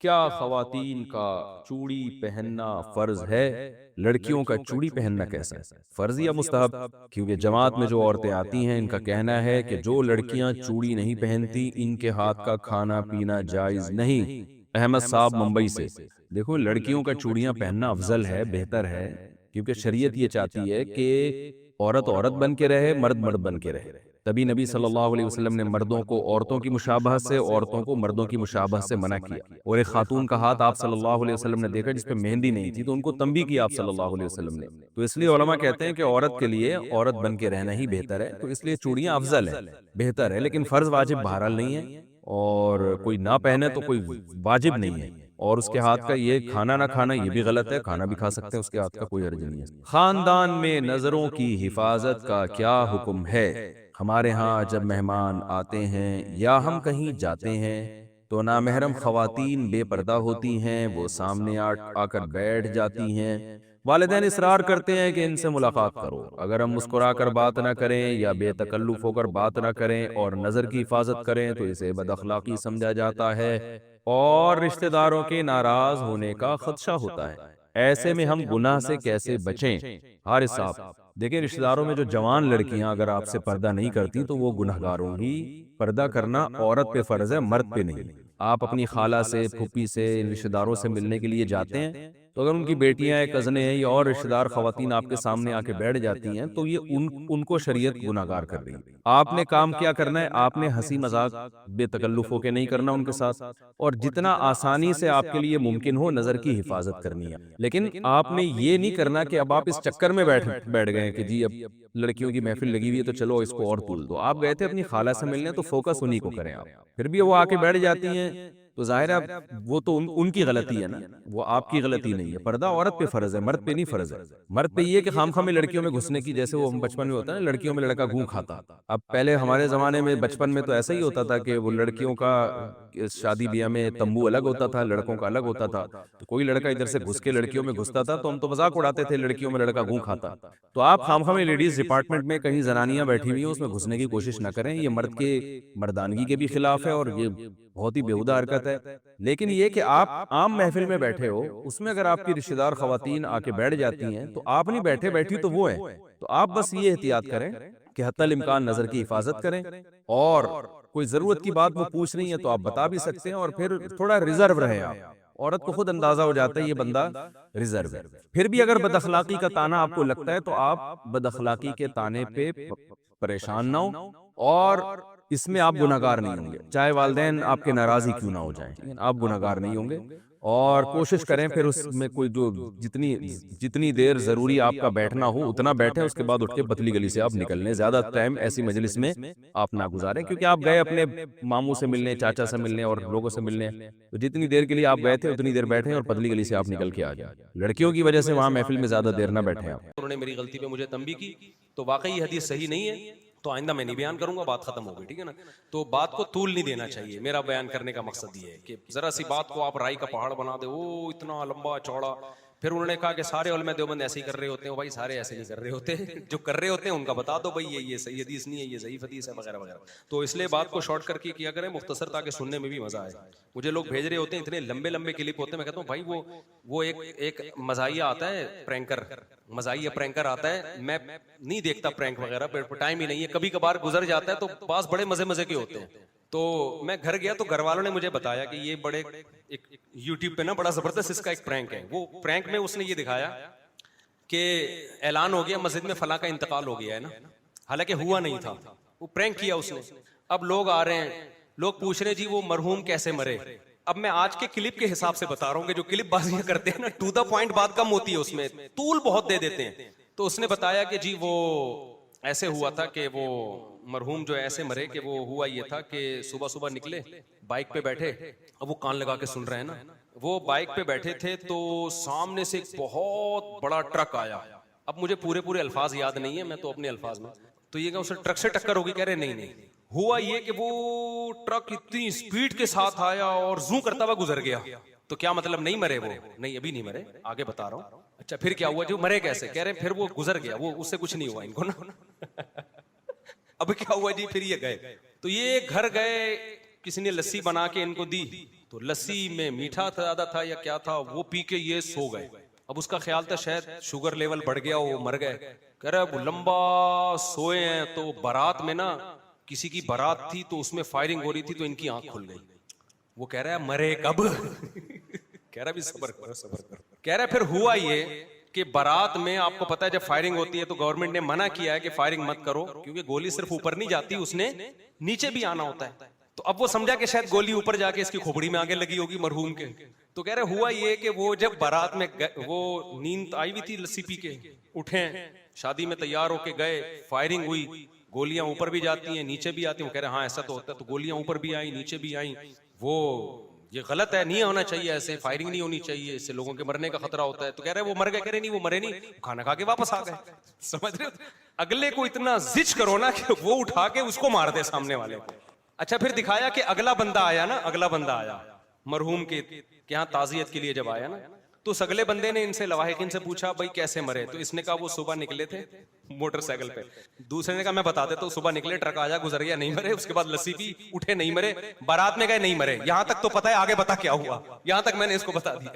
क्या ख़वातीन का चूड़ी पहनना फर्ज है? लड़कियों का चूड़ी पहनना कैसा है, फर्ज या मुस्तहब? क्योंकि जमात में जो औरतें आती हैं इनका कहना है कि जो लड़कियां चूड़ी नहीं पहनती इनके हाथ का खाना पीना जायज नहीं। अहमद साहब मुंबई से। देखो, लड़कियों का चूड़ियां पहनना अफजल है, बेहतर है, क्योंकि शरीयत ये चाहती है कि औरत औरत बन के रहे, मर्द मर्द बन के रहे। तभी नबी सल्लल्लाहु अलैहि वसल्लम ने मर्दों को औरतों की मुशाबहत से, औरतों को मर्दों की मुशाबहत से मना किया। और एक खातून का हाथ आप सल्लल्लाहु अलैहि वसल्लम ने देखा जिस पे मेहंदी नहीं थी, तो उनको तंबी किया आप सल्लल्लाहु अलैहि वसल्लम ने। तो इसलिए उलमा कहते हैं कि औरत के लिए औरत बन के रहना ही बेहतर है, तो इसलिए चूड़ियां अफजल है, बेहतर है, लेकिन फर्ज वाजिब बहरहाल नहीं है। और कोई ना पहने तो कोई वाजिब नहीं है। और उसके हाथ का ये खाना ना खाना ये भी गलत है, खाना भी खा सकते हैं, उसके हाथ का कोई हर्ज नहीं है। खानदान में नजरों की हिफाजत का क्या हुक्म है? हमारे यहाँ जब मेहमान आते हैं या हम कहीं जाते हैं तो नामहरम खवातीन बेपर्दा होती हैं, वो सामने आकर बैठ जाती हैं। वालिदैन इसरार करते हैं कि इनसे मुलाकात करो। अगर हम मुस्कुराकर बात ना करें या बेतकल्लुफ होकर बात ना करें और नज़र की हिफाजत करें तो इसे बदअखलाकी समझा जाता है और रिश्तेदारों के नाराज होने का खदशा होता है। ऐसे में हम गुनाह से कैसे बचें? हारिस साहब, देखिए, रिश्तेदारों में जो जवान लड़कियां अगर आपसे पर्दा नहीं करती तो वो गुनहगार होंगी। पर्दा करना औरत पे फर्ज है, मर्द पे नहीं। आप अपनी खाला से, फूफी से, इन रिश्तेदारों से मिलने के लिए जाते हैं, तो अगर उनकी बेटियां हैं, कज़नें हैं या और रिश्तेदार खवातीन आपके सामने आके बैठ जाती हैं तो ये उनको शरीयत गुनाहगार कर रही है। आपने काम क्या करना है? आपने हंसी मजाक बेतकल्लुफ होके नहीं करना उनके साथ, और जितना आसानी से आपके लिए मुमकिन हो नजर की हिफाजत करनी है। लेकिन आपने ये नहीं करना कि अब आप इस चक्कर में बैठ बैठ गए कि जी अब लड़कियों की महफिल लगी हुई है तो चलो इसको और तूल दो। आप गए थे अपनी खाला से मिलने, तो फोकस उन्हीं को करें आप। फिर भी वो आके बैठ जाती हैं तो जाहिर है वो तो उनकी गलती है ना, वो आपकी गलती नहीं है। पर्दा औरत पे फर्ज है, मर्द पे नहीं फर्ज है। मर्द पे ये कि खामखा में लड़कियों में घुसने की, जैसे वो हम बचपन में होता है ना, लड़कियों में लड़का घूं खाता। अब पहले हमारे जमाने में बचपन में तो ऐसा ही होता था कि वो लड़कियों का शादी ब्याह में तंबू अलग होता था, लड़कों का अलग होता था। तो कोई लड़का इधर से घुस के लड़कियों में घुसता था तो हम तो मजाक उड़ाते थे, लड़कियों में लड़का घूं खाता। तो आप खामखा में लेडीज डिपार्टमेंट में कहीं जनानियां बैठी हुई हैं उसमें घुसने की कोशिश ना करें। ये मर्द के मर्दानगी के भी खिलाफ है और ये बहुत ही बेहुदा हरकत है। लेकिन ये कि आप आम महफिल में बैठे हो, उसमें अगर आपकी रिश्तेदार खवातीन आके बैठ जाती हैं तो आप नहीं बैठे, बैठी तो वो है। तो आप बस ये एहतियात करें कि हत्तल इम्कान नजर की हिफाजत करें, और कोई जरूरत की बात वो पूछ रही है तो आप बता भी सकते हैं, और फिर थोड़ा रिजर्व रहे आप। औरत को खुद अंदाजा हो जाता है ये बंदा रिजर्व है। फिर भी अगर बदअखलाकी का ताना आपको लगता है तो आप बदअखलाकी के ताने पे परेशान ना हो, और इसमें आप गुनाहगार नहीं होंगे, चाहे वालिदैन आपके नाराज ही क्यों ना हो जाएं, ठीक है ना? आप गुनाहगार नहीं होंगे। और कोशिश करें फिर उसमें कोई जो जितनी जितनी देर जरूरी आपका बैठना हो उतना बैठें, उसके बाद उठ के पतली गली से आप निकल लें। ज्यादा टाइम ऐसी मजलिस में आप ना गुजारें, क्योंकि आप गए अपने मामू से मिलने, चाचा से मिलने और लोगों से मिलने, तो जितनी देर के लिए आप गए थे उतनी देर बैठें और पतली गली से आप निकल के आ जाएं। लड़कियों की वजह से वहां महफिल में ज्यादा देर ना बैठें आप। उन्होंने मेरी गलती पे मुझे तंबी की, तो वाकई ये हदीस सही नहीं है, तो आइंदा मैं नहीं बयान करूंगा, बात खत्म हो गई, ठीक है ना। तो बात को तूल नहीं देना चाहिए। मेरा बयान करने का मकसद ये है कि जरा सी बात को आप राई का पहाड़ बना दे, ओ इतना लंबा चौड़ा। फिर उन्होंने कहा कि सारे उलमा देवबंद ऐसे ही कर रहे होते हैं। भाई सारे ऐसे नहीं कर रहे होते, जो कर रहे होते हैं उनका बता दो भाई ये सही हदीस नहीं है, ये सही हदीस है, वगैरह वगैरह। तो इसलिए बात को शॉर्ट करके किया करें, मुख्तसर, ताकि सुनने में भी मजा आए। मुझे लोग भेज रहे होते हैं इतने लंबे लंबे क्लिप होते हैं, मैं कहता हूँ भाई वो एक मजाहिया आता है, प्रैंकर, मजाहिया प्रैंकर आता है। मैं नहीं देखता प्रैंक वगैरह, पर टाइम ही नहीं है, कभी कभार गुजर जाता है, तो पास बड़े मजे मजे के होते हैं। तो मैं घर गया तो घर वालों ने मुझे बताया कि ये बड़े एक यूट्यूब पे ना बड़ा जबरदस्त इसका एक प्रैंक है। वो प्रैंक में उसने ये दिखाया कि ऐलान हो गया मस्जिद में फला का इंतकाल हो गया है ना, हालांकि हुआ नहीं था, वो प्रैंक किया उसने। अब लोग आ रहे हैं, लोग पूछ रहे जी वो मरहूम कैसे मरे। अब मैं आज के क्लिप के हिसाब से बता रहा हूँ कि जो क्लिप बाजियां करते हैं ना, टू द पॉइंट बात कम होती है, उसमें तूल बहुत दे देते हैं। तो उसने बताया कि जी वो ऐसे हुआ था कि वो मरहूम जो ऐसे मरे कि वो हुआ ये था कि सुबह सुबह निकले, बाइक पे बैठे, अब वो कान लगा के सुन रहे हैं ना, वो बाइक पे बैठे थे तो सामने से एक बहुत बड़ा ट्रक आया। अब मुझे पूरे पूरे अल्फाज याद नहीं है, मैं तो अपने अल्फाज में, तो ये उसे ट्रक से टक्कर होगी, कह रहे नहीं नहीं, हुआ ये कि वो ट्रक इतनी स्पीड के साथ आया और जू करता हुआ गुजर गया। तो क्या मतलब नहीं मरे वो? नहीं अभी नहीं मरे, आगे बता रहा हूं। अच्छा फिर क्या हुआ, जो मरे कैसे? कह रहे फिर वो गुजर गया, वो उससे कुछ नहीं हुआ इनको ना। अब क्या हुआ जी, फिर ये गए, तो ये घर गए, किसी ने लस्सी बना के इनको दी, तो लस्सी में मीठा ज्यादा था या क्या था, वो पी के ये सो गए। अब उसका ख्याल था शायद शुगर लेवल बढ़ गया, वो मर गए। कह रहा है लंबा सोए हैं, तो बारात में ना किसी की बारात थी, तो उसमें फायरिंग हो रही थी, तो इनकी आंख खुल गई। वो कह रहा है मरे कब कह रहा है भी सब्र करो सब्र करो। कह रहा है फिर हुआ ये कि बारात में आपको पता है जब फायरिंग होती है तो गवर्नमेंट ने मना किया है कि फायरिंग मत करो, क्योंकि गोली सिर्फ ऊपर नहीं जाती, उसने नीचे भी आना होता है। तो अब वो समझा कि शायद गोली ऊपर जाके इसकी खोपड़ी में आगे लगी होगी मरहूम के। तो कह रहे हुआ ये कि वो जब बारात में वो नींद आई हुई थी, लस्सी पी के उठे, शादी में तैयार होके गए, फायरिंग हुई, गोलियां ऊपर भी जाती हैं नीचे भी आती हैं। वो कह रहे हाँ ऐसा तो होता है, तो गोलियां ऊपर भी आई नीचे भी आई, वो ये गलत है, नहीं होना चाहिए, ऐसे फायरिंग नहीं होनी चाहिए, इससे लोगों के मरने का खतरा होता है। तो कह रहे वो मर गए, कह रहे नहीं वो मरे नहीं, खाना खा के वापस आ गए। समझ रहे हो, अगले को इतना जिच करो ना कि वो उठा के उसको मार दे सामने वाले को। अच्छा फिर दिखाया कि अगला बंदा आया ना, अगला बंदा आया मरहूम के यहाँ ताजियत के लिए जब आया ना, तो उस अगले बंदे ने इनसे लवाहिकीन से पूछा भाई कैसे मरे, तो इसने कहा वो सुबह निकले थे मोटरसाइकिल पे। दूसरे ने कहा मैं बता देता हूँ, सुबह निकले, ट्रक आजा गुजर गया, नहीं मरे, उसके बाद लस्सी पी उठे, नहीं मरे, बारात में गए, नहीं मरे, यहां तक तो पता है, आगे बता क्या हुआ, यहां तक मैंने इसको बता दिया।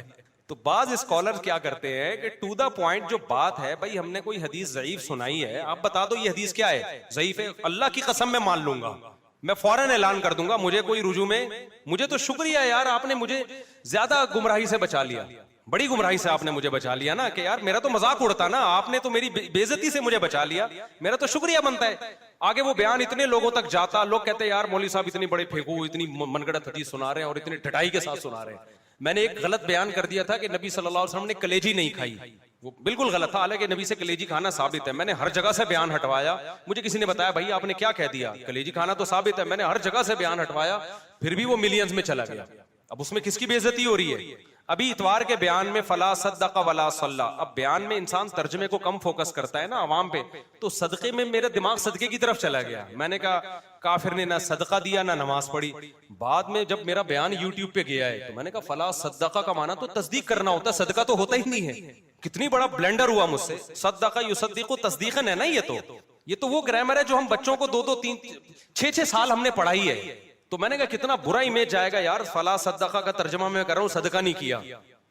तो बाज स्कॉलर क्या करते हैं कि टू द पॉइंट जो बात है, भाई हमने कोई हदीस ज़ईफ सुनाई है, आप बता दो ये हदीस क्या है, ज़ईफ है, अल्लाह की कसम मैं मान लूंगा, मैं फौरन ऐलान कर दूंगा, मुझे कोई रुजू में, मुझे तो शुक्रिया यार, आपने मुझे ज्यादा गुमराही से बचा लिया, बड़ी गुमराही से आपने मुझे बचा लिया ना, कि यार मेरा तो मजाक उड़ता ना, आपने तो मेरी बेइज्जती से मुझे बचा लिया, मेरा तो शुक्रिया बनता है। आगे वो बयान इतने लोगों तक जाता, लोग कहते हैं यार मौलवी साहब इतनी बड़े फेंकू, इतनी मनगढ़ंत हदीस सुना रहे हैं और इतनी ठटाई के साथ सुना रहे हैं। मैंने एक गलत बयान कर दिया था कि नबी सल्लल्लाहु अलैहि वसल्लम ने कलेजी नहीं खाई, वो बिल्कुल गलत था, हालांकि नबी से कलेजी खाना साबित है। मैंने हर जगह से बयान हटवाया, मुझे किसी ने बताया भाई आपने क्या कह दिया, कलेजी खाना तो साबित है, मैंने हर जगह से बयान हटवाया, फिर भी वो मिलियंस में चला गया। अब उसमें किसकी बेइज्जती हो रही है? अभी इतवार के बयान में फला सद्दक़ा वला सल्ला, अब बयान में इंसान तर्जमे को कम फोकस करता है ना अवाम पे, तो सदके में मेरा दिमाग सदके की तरफ चला गया। मैंने कहा काफिर ने ना सदका दिया ना नमाज पढ़ी। बाद में जब मेरा बयान यूट्यूब पे गया है तो मैंने कहा फला सद्दक़ा का माना तो तस्दीक करना होता है, सदका तो होता ही नहीं है। कितनी बड़ा ब्लेंडर हुआ मुझसे, सद्दक़ा युसद्दिक़ु तस्दीक़न है ना, ये तो वो ग्रामर है जो हम बच्चों को 2-3-6 साल हमने पढ़ाई है। तो मैंने कहा कितना बुरा इमेज जाएगा यार, फला सद्दक़ा का तर्जमा मैं कर रहा हूँ, सदका नहीं किया।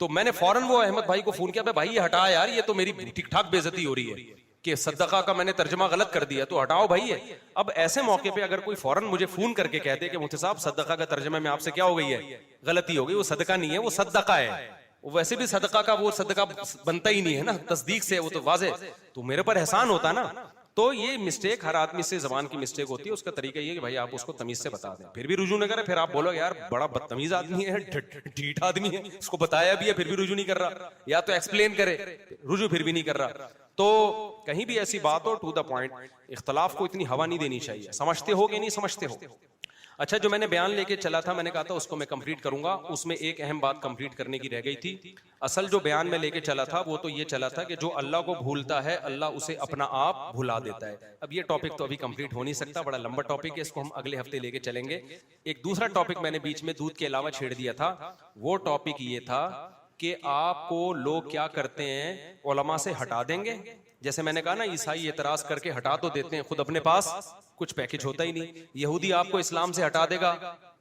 तो मैंने फौरन वो अहमद भाई को फोन किया, भाई ये हटा यार, ये तो मेरी ठीक ठाक बेइज्जती हो रही है कि सद्दक़ा का मैंने तर्जमा गलत कर दिया, तो हटाओ भाई है। अब ऐसे मौके पे अगर कोई फौरन मुझे फोन करके कह दे कि मुफ्ती साहब सद्दक़ा का तर्जमा में आपसे क्या हो गई है, गलती हो गई, वो सदका नहीं है, वो सद्दक़ा है, वैसे भी सदका का वो सदका बनता ही नहीं है ना, तस्दीक से वो तो वाज़े, तो मेरे पर एहसान होता ना। तो ये मिस्टेक हर आदमी से जबान की मिस्टेक होती है, उसका तरीका ये है कि भाई आप उसको तमीज से बता दें, फिर भी रुजू न करे, फिर आप बोलोगे यार बड़ा बदतमीज आदमी है, ढीठ आदमी है, उसको बताया भी है फिर भी रुजू नहीं कर रहा, या तो एक्सप्लेन करे, रुजू फिर भी नहीं कर रहा। तो कहीं भी ऐसी बात हो टू द पॉइंट, इख्तलाफ को इतनी हवा नहीं देनी चाहिए, समझते हो कि नहीं समझते हो। अच्छा जो मैंने बयान लेके चला था, मैंने कहा था उसको मैं कंप्लीट करूंगा, उसमें एक अहम बात कंप्लीट करने की रह गई थी। असल जो बयान में लेके चला था वो तो ये चला था कि जो अल्लाह को भूलता है अल्लाह उसे अपना आप भुला देता है। अब ये टॉपिक तो अभी कंप्लीट हो नहीं सकता, बड़ा लंबा टॉपिक है, इसको हम अगले हफ्ते लेके चलेंगे। एक दूसरा टॉपिक मैंने बीच में दूध के अलावा छेड़ दिया था, वो टॉपिक ये था कि आपको लोग क्या करते हैं, उलमा से हटा देंगे। जैसे मैंने कहा ना, ईसाई एतराज करके हटा तो देते हैं, खुद अपने पास कुछ पैकेज होता ही नहीं। यहूदी आपको इस्लाम से हटा देगा,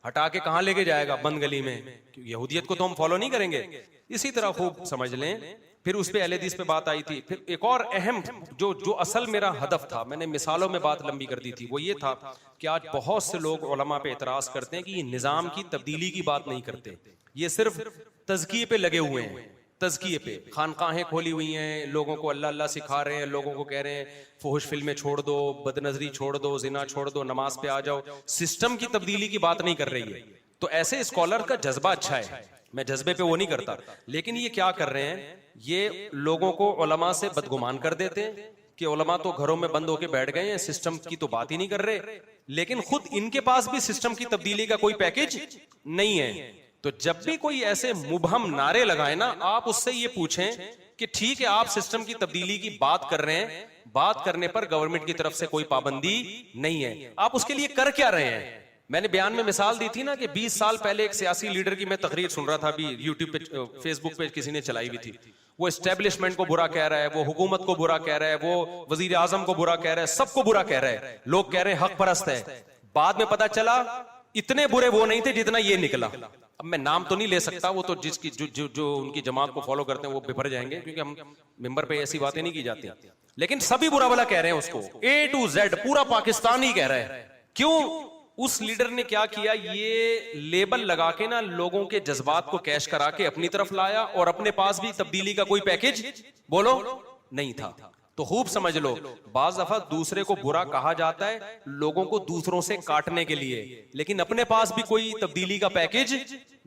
हटा के कहां लेके जाएगा, बंद गली में, यहूदियत को तो हम फॉलो नहीं करेंगे। इसी तरह खूब समझ लें। फिर उस पे अहले हदीस पे बात आई थी। फिर एक और अहम जो असल मेरा हदफ था, मैंने मिसालों में बात लंबी कर दी थी, वो ये था कि आज बहुत से लोग उलमा पे एतराज करते हैं कि ये निजाम की तब्दीली की बात नहीं करते, ये सिर्फ तज़किये पे लगे हुए हैं, तज़किये पे खानकाहें खोली हुई हैं, लोगों को अल्लाह अल्लाह सिखा रहे हैं, लोगों को कह रहे हैं फुहुश फिल्में छोड़ दो, बदनजरी छोड़ दो, जिना छोड़ दो, नमाज पे आ जाओ, सिस्टम की तब्दीली की बात नहीं कर रही है। तो ऐसे स्कॉलर का जज्बा अच्छा है, मैं जज्बे पे वो नहीं करता, लेकिन ये क्या कर रहे हैं, ये लोगों को उलमा से बदगुमान कर देते हैं कि उलमा तो घरों में बंद होके बैठ गए हैं, सिस्टम की तो बात ही नहीं कर रहे, लेकिन खुद इनके पास भी सिस्टम की तब्दीली का कोई पैकेज नहीं है। तो जब भी कोई ऐसे मुबहम नारे लगाए ना, आप उससे ये पूछें कि ठीक है आप सिस्टम की तब्दीली की बात कर रहे हैं, बात करने पर गवर्नमेंट की तरफ से कोई पाबंदी नहीं है, आप उसके लिए कर क्या रहे हैं। मैंने बयान में मिसाल दी थी ना कि 20 साल पहले एक सियासी लीडर की मैं तकरीर सुन रहा था, अभी यूट्यूब पे फेसबुक पे किसी ने चलाई हुई थी, वो एस्टेब्लिशमेंट को बुरा कह रहा है, वो हुकूमत को बुरा कह रहा है, वो वजीर आजम को बुरा कह रहा है, सबको बुरा कह रहा है, लोग कह रहे हैं हक परस्त है। बाद में पता चला इतने बुरे वो नहीं थे जितना ये निकला। अब मैं नाम तो नहीं ले सकता, वो तो जिसकी जो उनकी जमात को फॉलो करते हैं वो बिफर जाएंगे, क्योंकि हम मिंबर पे ऐसी बातें नहीं की जाती। लेकिन सभी बुरा भला कह रहे हैं उसको, A to Z पूरा पाकिस्तान ही कह रहा है। क्यों? उस लीडर ने क्या किया, ये लेबल लगा के ना लोगों के जज्बात को कैश करा के अपनी तरफ लाया, और अपने पास भी तब्दीली का कोई पैकेज बोलो नहीं था। तो खूब समझ लो, बाज दफा दूसरे को बुरा कहा जाता है लोगों को दूसरों से काटने के लिए, लेकिन अपने पास भी कोई तब्दीली का पैकेज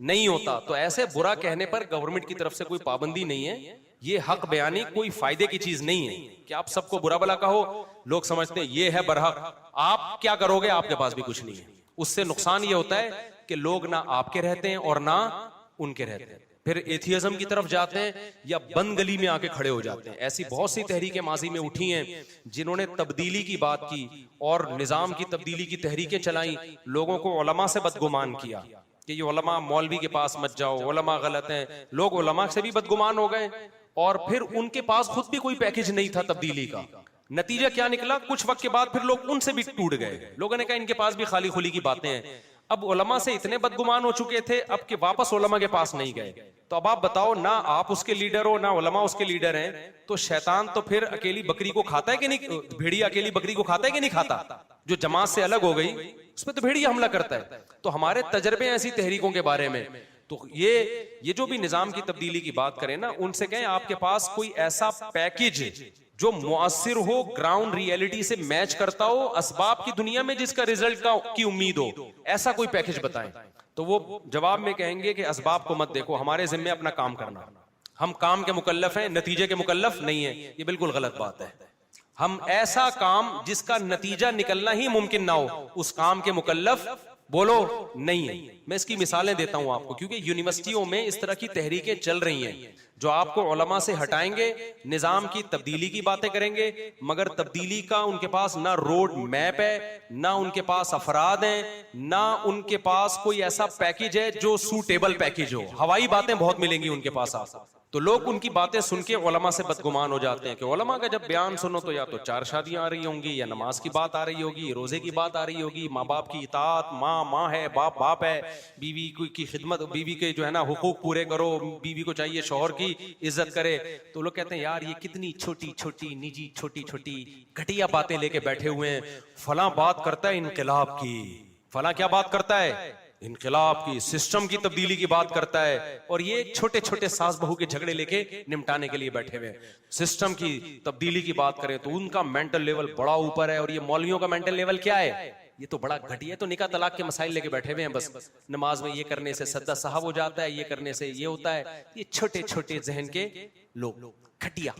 नहीं होता। तो ऐसे बुरा कहने पर गवर्नमेंट की तरफ से कोई पाबंदी नहीं है। ये हक बयानी कोई फायदे की चीज नहीं है कि आप सबको बुरा भला कहो। लोग समझते हैं ये है बरहक, आप क्या करोगे, आपके पास भी कुछ नहीं है। उससे नुकसान ये होता है कि लोग ना आपके रहते हैं और ना उनके रहते हैं, फिर एथियज्म की तरफ जाते हैं या बंद गली में आके खड़े हो जाते हैं। ऐसी बहुत सी तहरीकें माजी में उठी हैं जिन्होंने तब्दीली की बात की और निजाम की तब्दीली की तहरीकें चलाई, लोगों को उलमा से बदगुमान किया कि ये उलमा मौलवी के पास मत जाओ, उलमा गलत हैं। लोग उलमा से भी बदगुमान हो गए, और फिर उनके पास खुद भी कोई पैकेज नहीं था तब्दीली का। नतीजा क्या निकला, कुछ वक्त के बाद फिर लोग उनसे भी टूट गए। लोगों ने कहा इनके पास भी खाली खुली की बातें हैं। अब उलमा से इतने बदगुमान हो चुके थे अब कि वापस उलमा के पास नहीं गए। तो अब आप बताओ, ना आप उसके लीडर हो ना उलमा उसके लीडर हैं, तो शैतान तो फिर अकेली बकरी को खाता है कि नहीं? भेड़िया अकेली बकरी को खाता है कि नहीं खाता? जो जमात से अलग हो गई उस पर तो भेड़िया हमला करता है। तो हमारे तजर्बे ऐसी तहरीकों के बारे में, तो ये जो भी निजाम की तब्दीली की बात करें ना, उनसे कहें आपके पास कोई ऐसा पैकेज जो मुअस्सिर हो, ग्राउंड रियलिटी से मैच करता हो, असबाब की दुनिया में जिसका रिजल्ट की उम्मीद हो, ऐसा कोई पैकेज बताएं। तो वो जवाब में कहेंगे कि असबाब को मत देखो, हमारे जिम्मे अपना काम करना, हम काम के मुकल्लफ हैं, नतीजे के मुकल्लफ नहीं है। ये बिल्कुल गलत बात है। हम ऐसा काम जिसका नतीजा निकलना ही मुमकिन ना हो, उस काम के मुकल्लफ बोलो नहीं है। मैं इसकी मिसालें देता हूं आपको, क्योंकि यूनिवर्सिटियों में इस तरह की तहरीकें चल रही हैं जो आपको उलमा से हटाएंगे, निजाम की तब्दीली की बातें करेंगे, मगर तब्दीली का उनके पास ना रोड मैप है, ना उनके पास अफराद हैं, ना उनके पास कोई ऐसा पैकेज है जो सूटेबल पैकेज हो। हवाई बातें बहुत मिलेंगी उनके पास आपको। तो लोग उनकी बातें सुन के उलमा से बदगुमान हो जाते हैं कि उलमा का जब बयान सुनो तो या तो 4 शादियां आ रही होंगी, या नमाज की बात आ रही होगी, रोजे की बात आ रही होगी, माँ बाप की इताअत, माँ है, बाप है, बीवी की खिदमत, बीवी के जो है ना हुकूक पूरे करो, बीवी को चाहिए शौहर की इज्जत करे। तो लोग कहते हैं यार ये कितनी छोटी छोटी निजी छोटी छोटी घटिया बातें लेके बैठे हुए हैं। फलां बात करता है इनकलाब की, फलां क्या बात करता है, इनकलाब की, सिस्टम की तब्दीली की बात करता है, और ये छोटे छोटे सास बहू के झगड़े लेके निपटाने के लिए बैठे हुए। सिस्टम की तब्दीली की बात करें तो उनका मेंटल लेवल बड़ा ऊपर है, और ये मौलवियों का मेंटल लेवल क्या है, ये तो बड़ा घटिया है। तो निकाह तलाक के मसाइल लेके बैठे हुए हैं, बस नमाज में ये करने से सद्दा साहब हो जाता है, ये करने से ये होता है। ये छोटे छोटे जहन के लोग, घटिया,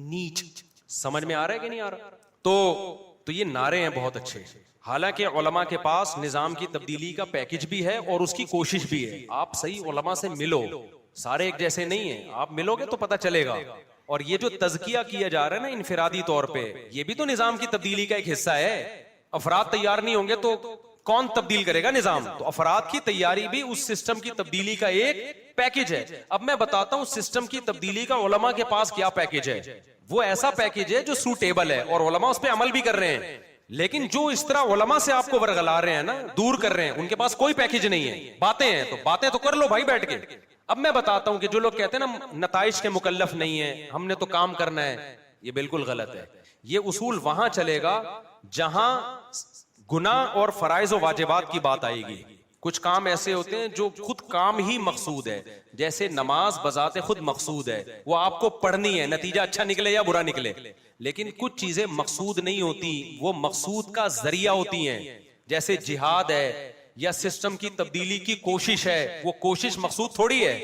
नीच। समझ में आ रहा है कि नहीं आ रहा? तो ये नारे हैं बहुत अच्छे। हालांकि उलमा के पास निजाम की तब्दीली का पैकेज भी है और उसकी कोशिश भी है। आप सही उलमा से मिलो, सारे एक जैसे नहीं है, आप मिलोगे तो पता चलेगा। और ये जो तज़किया किया जा रहा है ना इनफिरादी तौर पे, ये भी तो निजाम की तब्दीली का एक हिस्सा है। अफराद तैयार नहीं होंगे तो कौन तब्दील करेगा निजाम? तो अफराद की तैयारी भी उस सिस्टम की तब्दीली का एक पैकेज है। अब मैं बताता हूं सिस्टम की तब्दीली का उलमा के पास क्या पैकेज है। वो ऐसा पैकेज है जो सूटेबल है और उलमा उस पर अमल भी कर रहे हैं। लेकिन जो इस तरह उलमा से आपको वर्गला रहे हैं ना, दूर कर रहे हैं, उनके पास कोई पैकेज नहीं है। बातें हैं तो बातें तो कर लो भाई बैठ के। अब मैं बताता हूं कि जो लोग कहते हैं ना नताइज के मुकल्लफ नहीं है, हमने तो काम करना है, ये बिल्कुल गलत है। ये उसूल वहां चलेगा जहां गुनाह और फराइज और वाजिबात की बात आएगी। कुछ काम ऐसे होते हैं जो खुद काम ही मकसूद है, जैसे नमाज बजाते खुद मकसूद है, वो आपको पढ़नी है, नतीजा अच्छा निकले या बुरा निकले। लेकिन कुछ चीजें मकसूद नहीं होती, वो मकसूद का जरिया होती हैं। जैसे जिहाद है या सिस्टम की तब्दीली की कोशिश है, वो कोशिश मकसूद थोड़ी है,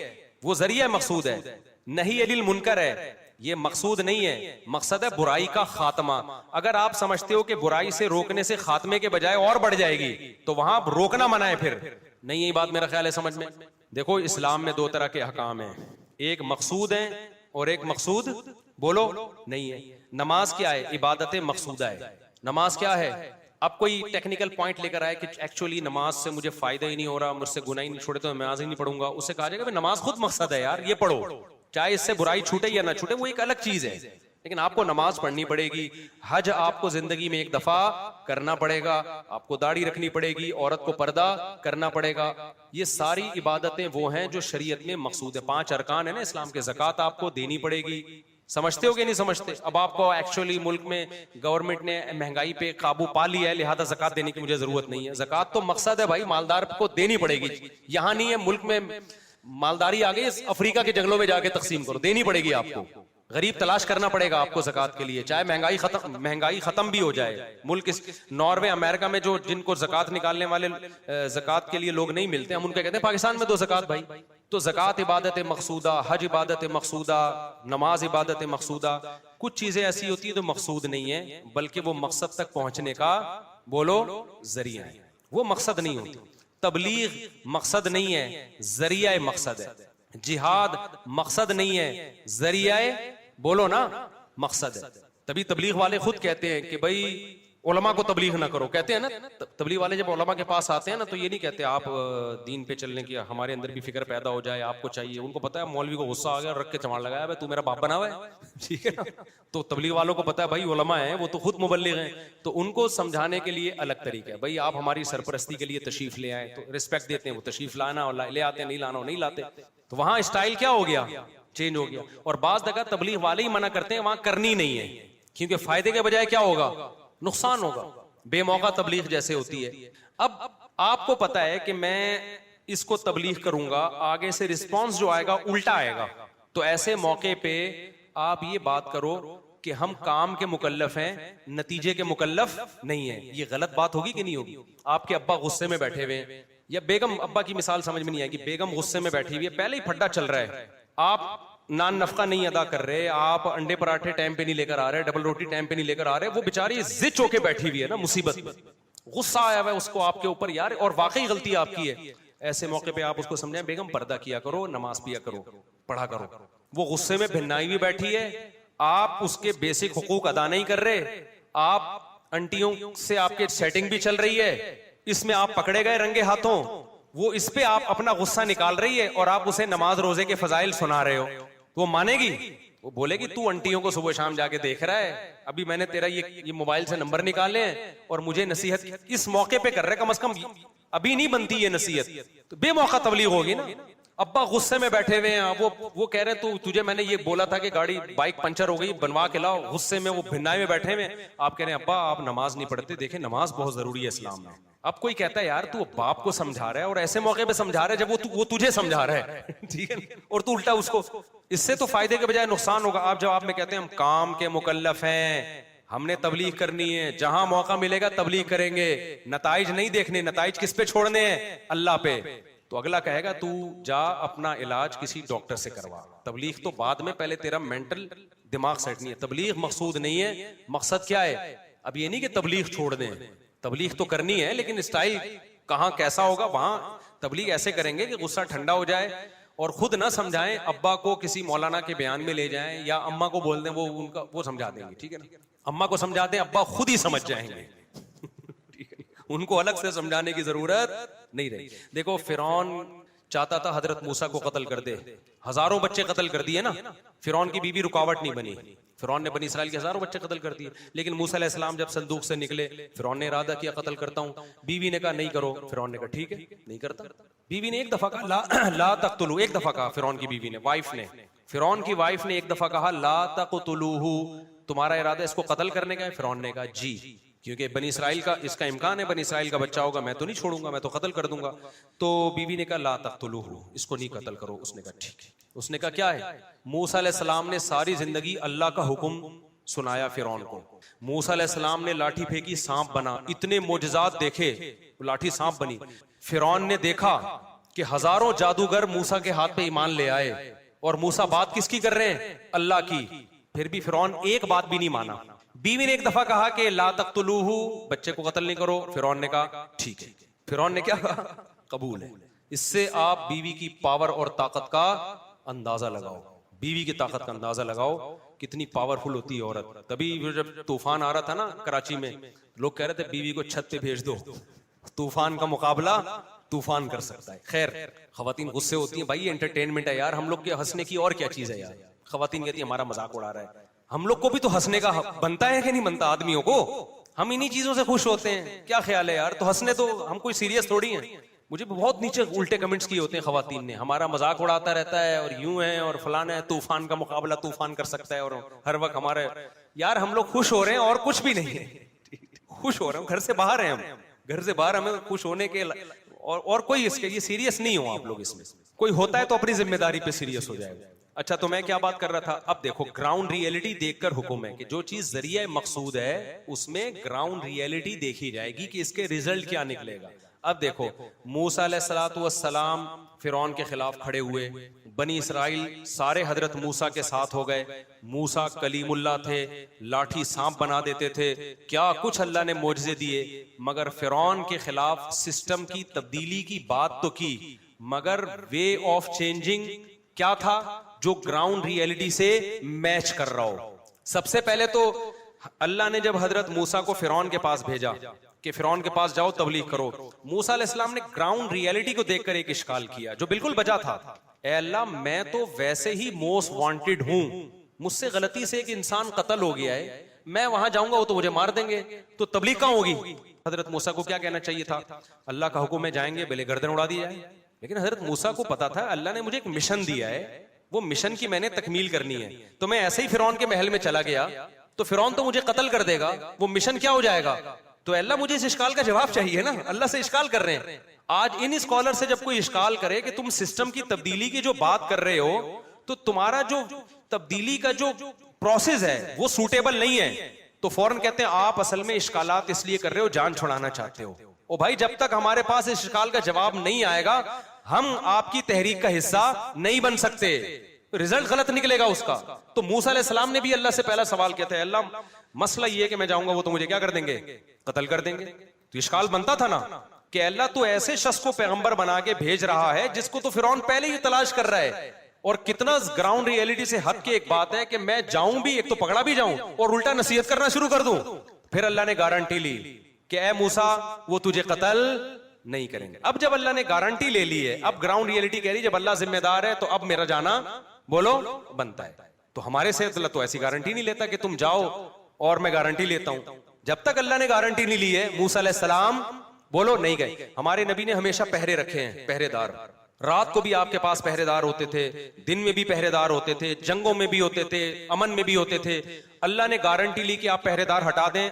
वो जरिया मकसूद है। नहीं अनिल मुनकर है, ये मकसूद नहीं है, मकसद है बुराई का खात्मा। अगर आप समझते हो कि बुराई से रोकने से खात्मे के बजाय और बढ़ जाएगी तो वहां रोकना मना है। फिर नहीं, यही बात मेरा ख्याल है समझ में। देखो इस्लाम में 2 तरह के हकाम हैं, एक मकसूद है और एक मकसूद बोलो नहीं है। नमाज क्या है? इबादत मकसूदा है। नमाज क्या है? अब कोई टेक्निकल पॉइंट लेकर आए कि एक्चुअली नमाज से मुझे फायदा ही नहीं हो रहा, मुझसे गुनाह ही नहीं छोड़े तो नमाज ही नहीं पढ़ूंगा, उससे कहा जाएगा नमाज खुद मकसद है यार, ये पढ़ो, चाहे इससे बुराई छूटे या ना छूटे, वो एक अलग चीज है। लेकिन आपको नमाज पढ़नी पड़ेगी, हज आपको जिंदगी में एक दफा करना पड़ेगा, आपको दाढ़ी रखनी पड़ेगी, औरत को पर्दा करना पड़ेगा। ये सारी इबादतें वो हैं जो शरीयत में मकसूद है। 5 अरकान है ना इस्लाम के। ज़कात आपको देनी पड़ेगी। समझते हो कि नहीं समझते? अब आपको एक्चुअली मुल्क में गवर्नमेंट ने महंगाई पे काबू पा लिया है, लिहाजा ज़कात देने की मुझे जरूरत नहीं है। ज़कात तो मकसद है भाई, मालदार को देनी पड़ेगी। यहां नहीं है मुल्क में मालदारी आ गई, अफ्रीका के जंगलों में जाके तकसीम करो, देनी पड़ेगी आपको। गरीब तलाश करना पड़ेगा आपको ज़कात के लिए, चाहे महंगाई खत्म भी हो जाए। मुल्क नॉर्वे अमेरिका में जो जिनको ज़कात निकालने वाले ज़कात के लिए लोग नहीं मिलते, हम उनके कहते हैं पाकिस्तान में दो ज़कात भाई। तो ज़कात इबादत मकसूदा, हज इबादत मकसूदा, नमाज इबादत मकसूदा। कुछ चीजें ऐसी होती है जो मकसूद नहीं है, बल्कि वो मकसद तक पहुंचने का बोलो जरिया है, वो मकसद नहीं होती। तबलीग मकसद नहीं है, जरिया मकसद है। जिहाद मकसद नहीं है, जरिया बोलो ना मकसद है। तभी तबलीग वाले खुद कहते हैं कि भाई उलमा को तबलीग ना करो। कहते हैं ना, तबलीग वाले जब उलमा के पास आते हैं ना, तो ये नहीं कहते आप दीन पे चलने की हमारे अंदर भी फिक्र पैदा हो जाए, आपको चाहिए। उनको पता है मौलवी को गुस्सा आ गया, रख के चमाड़ लगाया, भाई तू मेरा बाप बना हुआ है, ठीक है ना। तो तबलीग वालों को पता है भाई उलमा है, वो तो खुद मुबल्लिग हैं, तो उनको समझाने के लिए अलग तरीका है। भाई आप हमारी सरपरस्ती के लिए तशरीफ ले आए तो रिस्पेक्ट देते हैं, वो तशरीफ लाना और ले आते, नहीं लाना नहीं लाते। तो वहां स्टाइल क्या हो गया, चेंज हो गया। और बाज़ दफा तबलीग वाले ही मना करते हैं, वहां करनी नहीं है, क्योंकि फायदे के बजाय क्या होगा, नुकसान होगा। बेमौका तबलीग जैसे होती है। अब आपको पता है कि मैं इसको तबलीग करूंगा, आगे से रिस्पांस जो आएगा उल्टा आएगा। तो ऐसे मौके पे आप ये बात करो कि हम काम के मुकल्लफ हैं, नतीजे के मुकल्लफ नहीं है। ये गलत बात होगी कि नहीं होगी? आपके अब्बा गुस्से में बैठे हुए हैं, या बेगम, अब्बा की मिसाल समझ में नहीं आएगी, बेगम गुस्से में बैठी हुई है, पहले ही फड्डा चल रहा है, आप नान नफका नहीं अदा कर रहे, आप अंडे पराठे टाइम पे नहीं लेकर आ रहे, डबल रोटी टाइम पे नहीं लेकर आ रहे, वो बेचारी जिच होके बैठी हुई है ना मुसीबत में, गुस्सा आया हुआ है उसको आपके ऊपर यार, और वाकई गलती आपकी है। ऐसे मौके पे आप उसको समझाएं, बेगम पर्दा किया करो, नमाज पिया करो, पढ़ा करो। वो गुस्से में भिन्नाई भी बैठी है, आप उसके बेसिक हुकूक अदा नहीं कर रहे, आप अंटियों से आपके सेटिंग भी चल रही है, इसमें आप पकड़े गए रंगे हाथों, वो इस पे आप अपना गुस्सा निकाल रही है, और आप उसे नमाज रोजे के फजाइल सुना रहे हो, तो वो मानेगी? वो बोलेगी तू अंटियों को सुबह शाम जाके देख रहा है, अभी मैंने तेरा ये मोबाइल से नंबर निकाले हैं और मुझे नसीहत इस मौके पे कर रहे, कम से कम अभी नहीं बनती ये नसीहत, तो बेमौका तबलीग होगी ना। अब्बा गुस्से में बैठे हुए हैं, वो कह रहे हैं तुझे मैंने ये बोला था कि गाड़ी बाइक पंचर हो गई, बनवा के लाओ, गुस्से में वो भिन्नाई में बैठे हुए, आप कह रहे हैं अब्बा आप नमाज नहीं पढ़ते, देखे नमाज बहुत जरूरी है इस्लाम में। अब कोई कहता है यार तू बाप को समझा रहा है, और ऐसे मौके पे समझा रहा है जब वो तुझे समझा रहा है, ठीक है, और तू उल्टा उसको, इससे तो फायदे के बजाय नुकसान होगा। आप जवाब में कहते हैं हम काम के मुकल्लफ हैं, हमने तबलीग करनी है, जहां मौका मिलेगा तबलीग करेंगे, नताइज नहीं देखने, नताइज किस पे छोड़ने हैं, अल्लाह पे। तो अगला कहेगा तू जा अपना इलाज किसी डॉक्टर से करवा, तबलीग तो बाद में, पहले तेरा मेंटल दिमाग सेट नहीं है। तबलीग मकसूद नहीं है, मकसद क्या है? अब ये नहीं कि तबलीग छोड़ दें, तबलीग तो करनी है, लेकिन स्टाइल कहां कैसा होगा, वहां तबलीग ऐसे करेंगे कि गुस्सा ठंडा हो जाए, और खुद ना समझाएं, अब्बा को किसी मौलाना के बयान में ले जाएं, या अम्मा को बोल दें, वो समझा देंगे, ठीक है ना। अम्मा को समझा दें, अब्बा खुद ही समझ जाएंगे, उनको अलग से समझाने की जरूरत नहीं रही। देखो फिरौन चाहता था हजरत मूसा को कत्ल कर दे, हजारों बच्चे कत्ल कर दिए ना, फिरौन की बीवी रुकावट नहीं बनी, फिरौन ने बनी इसराइल के हजारों बच्चे कत्ल कर दिए। लेकिन मूसा अलैहिस्सलाम जब संदूक से निकले, फिरौन ने इरादा किया कत्ल करता हूं, बीवी ने कहा नहीं करो, फिरौन ने कहा ठीक है नहीं करता। बीवी ने एक दफा कहा ला तक़तुलू, एक दफा कहा फिरौन की बीवी ने, वाइफ ने, फिरौन की वाइफ ने एक दफा कहा ला तक़तुलूहु, तुम्हारा इरादा इसको कत्ल करने का है? फिरौन ने कहा जी, क्योंकि बनी इसराइल का इसका इम्कान है, बनी इसराइल का बच्चा होगा, मैं तो नहीं छोड़ूंगा, मैं तो कत्ल कर दूंगा। तो बीवी ने कहा ला तक़तुलूहु, इसको नहीं कत्ल करो। उसने कहा ठीक है। उसने कहा क्या है? मूसा अलैहिस्सलाम ने सारी जिंदगी अल्लाह का हुक्म सुनाया फिरौन को, मूसा अलैहिस्सलाम ने लाठी फेंकी, सांप बना, इतने मोजज़ात देखे, लाठी सांप बनी। फिरौन ने देखा कि हजारों जादूगर मूसा के हाथ पे ईमान ले आए, और मूसा बात किसकी कर रहे हैं? अल्लाह की। फिर भी फिरौन एक बात भी नहीं माना। बीवी ने एक दफा कहा कि ला तक़तुलूहु, बच्चे को कत्ल नहीं करो, फिरौन ने कहा ठीक है। फिरौन ने क्या कहा? कबूल है। इससे आप बीवी की पावर और ताकत का अंदाजा लगाओ, बीवी की ताकत का अंदाजा लगाओ, कितनी पावरफुल होती है औरत। तभी जब तूफान आ रहा था ना कराची में, लोग कह रहे थे बीवी को छत पे भेज दो, तूफान का मुकाबला तूफान कर सकता है। खैर, खवातीन गुस्से होती हैं, भाई एंटरटेनमेंट है यार, हम लोग के हंसने की और क्या चीज है यार। खवातीन कहती है हमारा मजाक उड़ा रहा है, हम लोग को भी तो हंसने का बनता है कि नहीं बनता आदमियों को? हम इन्हीं चीजों से खुश होते हैं। क्या ख्याल है यार? तो हंसने तो हम कोई सीरियस थोड़ी हैं। मुझे बहुत नीचे उल्टे कमेंट्स किए होते हैं खवातीन ने, हमारा मजाक उड़ाता रहता है और यूं है और फलाना है, तूफान का मुकाबला तूफान कर सकता है और हर वक्त हमारे। यार हम लोग खुश हो रहे हैं और कुछ भी नहीं है, खुश हो रहे हैं, घर से बाहर हैं हम, घर से बाहर हमें खुश होने के और कोई इसके ये सीरियस नहीं हो आप लोग इसमें। कोई होता है तो अपनी जिम्मेदारी पे सीरियस हो जाएगा। अच्छा, तो मैं क्या बात कर रहा था? अब देखो, ग्राउंड रियलिटी देखकर हुक्म है कि जो चीज जरिया मकसूद है उसमें ग्राउंड रियलिटी देखी जाएगी कि इसके रिजल्ट क्या निकलेगा। अब देखो, मूसा अलैहिस्सलाम फिरौन के खिलाफ खड़े हुए, बनी इसराइल सारे हजरत मूसा के साथ हो गए। मूसा कलीमुल्लाह थे, लाठी सांप बना देते थे, क्या कुछ अल्लाह ने मोजज़े दिए। मगर फिरौन के खिलाफ सिस्टम की तब्दीली की बात तो की, मगर वे ऑफ चेंजिंग क्या था? जो ग्राउंड रियलिटी से मैच कर रहा हो। सबसे पहले तो अल्लाह ने जब हजरत मूसा को फिरौन के पास भेजा कि फिरौन के पास जाओ तबलीग करो, मूसा अलैहिस्सलाम ने ग्राउंड रियलिटी को देखकर एक इश्काल किया जो बिल्कुल बजा था। ए अल्लाह, मैं तो वैसे ही मोस्ट वांटेड हूं, मुझसे गलती से एक इंसान कत्ल हो गया है, मैं वहां जाऊंगा वो तो मुझे मार देंगे, तो तबलीग कहां होगी? हजरत मूसा को क्या कहना चाहिए था? अल्लाह का हुक्म है जाएंगे, बेले गर्दन उड़ा दी जाए। लेकिन हजरत मूसा को पता था अल्लाह ने मुझे एक मिशन दिया है, वो मिशन की मैंने तकमील करनी है। तो मैं ऐसे ही फिरौन के महल में चला गया तो फिरौन तो मुझे कत्ल कर देगा, वो मिशन क्या हो जाएगा? तो अल्लाह मुझे इस इश्काल का जवाब चाहिए ना, अल्लाह से इश्काल कर रहे हैं। आज इन स्कॉलर से जब कोई इश्काल करे कि तुम सिस्टम की तब्दीली की जो बात कर रहे हो तो तुम्हारा जो तब्दीली का जो प्रोसेस है वो सूटेबल नहीं है, तो फौरन कहते हैं आप असल में इश्कालात इसलिए कर रहे हो, जान छुड़ाना चाहते हो। ओ भाई, जब तक हमारे पास इस इश्काल का जवाब नहीं आएगा हम आपकी तहरीक का हिस्सा नहीं बन सकते, रिजल्ट गलत निकलेगा उसका। तो मूसा अलैहिस्सलाम ने भी अल्लाह से पहला सवाल किया था, अल्लाह मसला ये है कि मैं जाऊंगा वो तो मुझे क्या कर देंगे? कत्ल कर देंगे। तो इश्काल बनता था ना कि अल्लाह तो ऐसे शख्स को पैगंबर बना के भेज रहा है जिसको तो फिरौन पहले ही तलाश कर रहा है। और कितना ग्राउंड रियलिटी से हट के एक बात है कि मैं जाऊं भी, एक तो पकड़ा भी जाऊं और उल्टा नसीहत करना शुरू कर दूं। फिर अल्लाह ने गारंटी ली कि ए मूसा वो तुझे कत्ल नहीं करेंगे। अब जब अल्लाह ने गारंटी ले ली है, अब ग्राउंड रियलिटी कह रही है जब अल्लाह जिम्मेदार है तो अब मेरा जाना बोलो बनता है। तो हमारे से अल्लाह तो ऐसी गारंटी नहीं लेता कि तुम जाओ और मैं गारंटी लेता हूं। जब तक अल्लाह ने गारंटी नहीं ली है, मूसा अलैहिस्सलाम बोलो नहीं गए। हमारे नबी ने हमेशा पहरे रखे हैं, पहरेदार। रात को भी आपके पास पहरेदार होते थे, दिन में भी पहरेदार होते थे, जंगों में भी होते थे, अमन में भी होते थे। अल्लाह ने गारंटी ली कि आप पहरेदार हटा दें,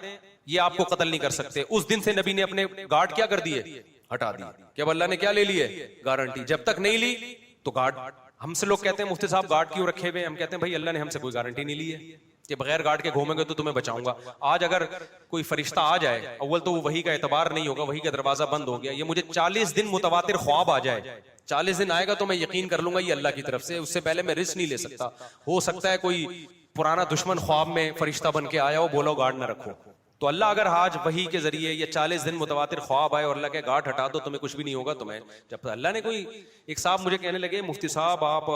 ये आपको कत्ल नहीं कर सकते। उस दिन से नबी ने अपने गार्ड क्या कर दिए? हटा दिए। कि अब अल्लाह ने क्या ले ली है? गारंटी। जब तक नहीं ली तो गार्ड। हमसे लोग कहते हैं मुफ्ती साहब गार्ड क्यों रखे हुए? हम कहते हैं भाई अल्लाह ने हमसे कोई गारंटी नहीं ली है कि बगैर गार्ड के घूमेंगे तो तुम्हें बचाऊंगा। आज अगर कोई फरिश्ता आ जाए, अव्वल तो वही का एतबार नहीं होगा, वही का दरवाजा बंद हो गया, ये मुझे 40 दिन मुतवातिर ख्वाब आ जाए, 40 दिन आएगा तो मैं यकीन कर लूंगा ये अल्लाह की तरफ से, उससे पहले मैं रिस्क नहीं ले सकता। हो सकता है कोई पुराना दुश्मन ख्वाब में फरिश्ता बन के आया हो, बोलो गार्ड ना रखो। तो अल्लाह अगर आज वही के जरिए ये 40 दिन मुतवातिर ख्वाब आए और अल्लाह के गार्ड हटा दो तुम्हें कुछ भी नहीं होगा, तुम्हें जब अल्लाह ने कोई एक साहब मुझे कहने लगे मुफ्ती साहब आप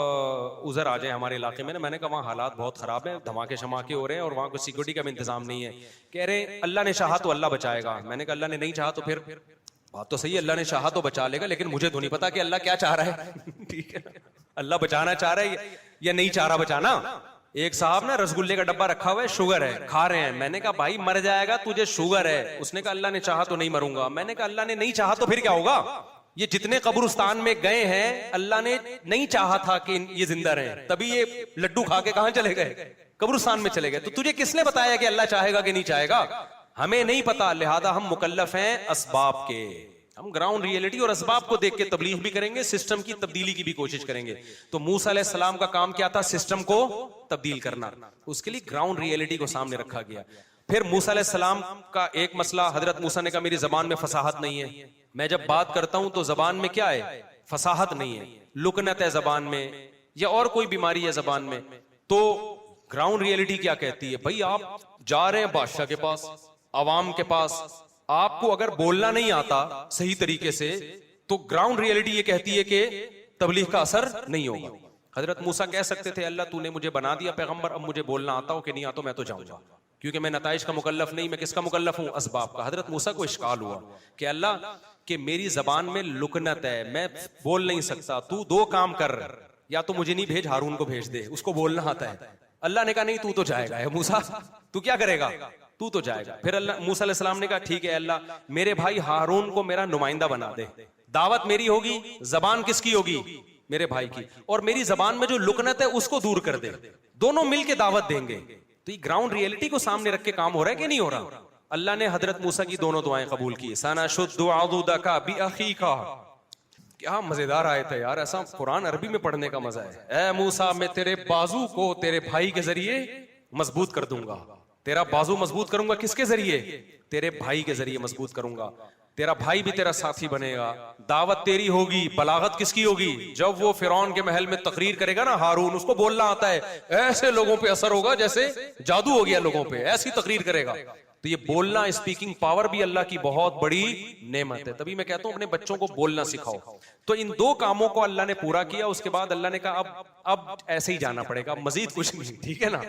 उधर आ जाए हमारे इलाके में ना। मैंने कहा वहाँ हालात बहुत खराब है, धमाके शमाके हो रहे हैं और वहाँ कोई सिक्योरिटी का भी इंतजाम नहीं है। कह रहे अल्लाह ने चाहा तो अल्लाह बचाएगा। मैंने कहा अल्लाह ने नहीं चाहा तो फिर? बात तो सही है, अल्लाह ने चाहा तो बचा लेगा, लेकिन मुझे तो नहीं पता कि अल्लाह क्या चाह रहा है। ठीक है, अल्लाह बचाना चाह रहा है या नहीं चाह रहा बचाना। एक साहब ना रसगुल्ले का डब्बा रखा हुआ है, शुगर है, खा रहे हैं। मैंने कहा भाई मर जाएगा, तुझे शुगर है। उसने कहा अल्लाह ने चाहा तो नहीं मरूंगा। मैंने कहा अल्लाह ने नहीं चाहा तो फिर क्या होगा? ये जितने कब्रिस्तान में गए हैं अल्लाह ने नहीं चाहा था कि ये जिंदा रहे, तभी ये लड्डू खा के कहां चले गए? कब्रिस्तान में चले गए। तो तुझे किसने बताया कि अल्लाह चाहेगा कि नहीं चाहेगा? हमें नहीं पता, लिहाजा हम मुकल्लफ हैं असबाब के। हम ग्राउंड रियलिटी और असबाब को देख के तबलीग भी करेंगे, सिस्टम की तब्दीली की भी कोशिश करेंगे। तो मूसा अलैहिस्सलाम का काम क्या था? सिस्टम को तब्दील करना। उसके लिए ग्राउंड रियलिटी को सामने रखा गया। फिर मूसा अलैहिस्सलाम का एक मसला, हजरत मूसा ने कहा मेरी जबान में फसाहत नहीं है, मैं जब बात करता हूं तो जबान में क्या है? फसाहत नहीं है, लुकनत है जबान में या और कोई बीमारी है जबान में। तो ग्राउंड रियलिटी क्या कहती है? भाई आप जा रहे हैं बादशाह के पास, अवाम के पास, आपको अगर बोलना नहीं आता सही तरीके से तो ग्राउंड रियलिटी ये कहती है कि तबलीग का असर नहीं होगा। हजरत मूसा कह सकते थे अल्लाह तूने मुझे बना दिया पैगंबर, अब मुझे बोलना आता हो कि नहीं आता मैं तो जाऊंगा, क्योंकि मैं नताइज का मुकल्लफ नहीं, मैं किसका मुकल्लफ हूं? असबाब का। हजरत मूसा को इश्काल हुआ कि अल्लाह कि मेरी जबान में लुकनत है, मैं बोल नहीं सकता, तू दो काम कर, या तो मुझे नहीं भेज, हारून को भेज दे, उसको बोलना आता है। अल्लाह ने कहा नहीं तू तो जाएगा, है मूसा, तू क्या करेगा, तू तो जाएगा। फिर अल्लाह मूसा अलैहिस्सलाम ने कहा ठीक है अल्लाह, मेरे भाई हारून को मेरा नुमाइंदा बना दे, दावत मेरी होगी, जबान किसकी होगी, मेरे भाई की, और मेरी जबान में जो लुकनत है उसको दूर कर दे, दोनों मिलके दावत देंगे। तो ये ग्राउंड रियलिटी को सामने रख के काम हो रहा है कि नहीं हो रहा। अल्लाह ने हजरत मूसा की दोनों दुआएं कबूल की। सना शुद्दु आदुदका बि अखीका, क्या मजेदार आयत है यार, ऐसा कुरान अरबी में पढ़ने का मजा है। ए मूसा, मैं तेरे बाजू को तेरे भाई के जरिए मजबूत कर दूंगा, तेरा बाजू मजबूत करूंगा, किसके जरिए, तेरे भाई के जरिए मजबूत करूंगा, तेरा भाई भी तेरा साथी बनेगा, दावत तेरी होगी, बलागत किसकी होगी, जब वो फिरौन के महल में तकरीर करेगा ना हारून, उसको बोलना आता है, ऐसे लोगों पे असर होगा जैसे जादू हो गया लोगों पे, ऐसी तकरीर करेगा। तो ये बोलना, स्पीकिंग पावर भी अल्लाह की बहुत बड़ी नेमत है। तभी मैं कहता हूं अपने बच्चों को बोलना सिखाओ। तो इन दो कामों को अल्लाह ने पूरा किया। उसके बाद अल्लाह ने कहा अब ऐसे ही जाना पड़ेगा, मजीद कुछ नहीं, ठीक है ना।